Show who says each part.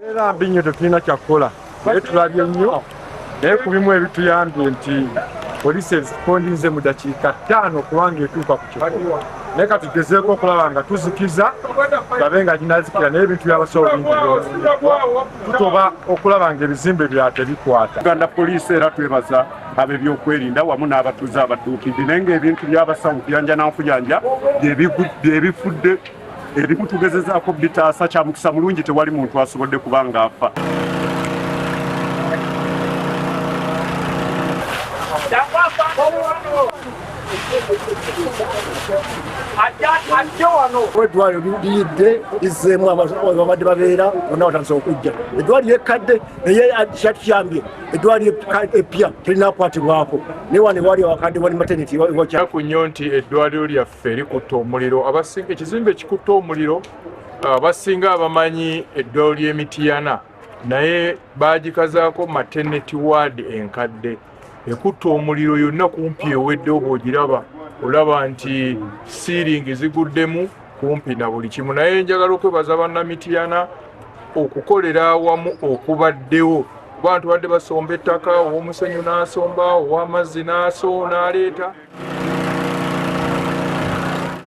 Speaker 1: Era mbinyo tulina kyakola naye tulabye nnyo naye kubimu ebituyambye nti poliisi ezikondinze mu dakiika 5 kubanga etuuka ku kifo naye katugezeeko okulaba nga tuzikiza tulabe nga ginazikira naye ebintu byabasawo bingi tutoba okulaba nga ebizimbe byatebikwata.
Speaker 2: Uganda poliisi era twebaza ab'ebyokwerinda wamu n'abatuuze abatuukidde naye ng'ebintu byabasawo kuyanja n'ankuyanja byebifudde ebimu tugezezaako bitaasa kya mukisa mulungi tewali muntu asobodde kuba ng'afa.
Speaker 3: Eddwaliro liyidde lizzemu abadde babeera bonna batandise okujja. Eddwaliro ekkadde naye kyatukyambye eddwaliro eppya terinakwatibwako naye wano wali awakadde wali maternity
Speaker 1: ku nnyo nti eddwaliro lyaffe likutta omuliro abasinga ekizimbe kikutta omuliro abasinga abamanyi eddwaliro ly'Emityana naye baagikazaako maternity ward enkadde ekutta omuliro yonna kumpi ewedde obw'ogiraba olaba nti siiringi ziguddemu kumpi na buli kimu naye njagala okwebaza bannamityana okukolera awamu okubaddewo abantu badde basomba ettaka ow'omusenyu n'asomba ow'amazzi n'aleeta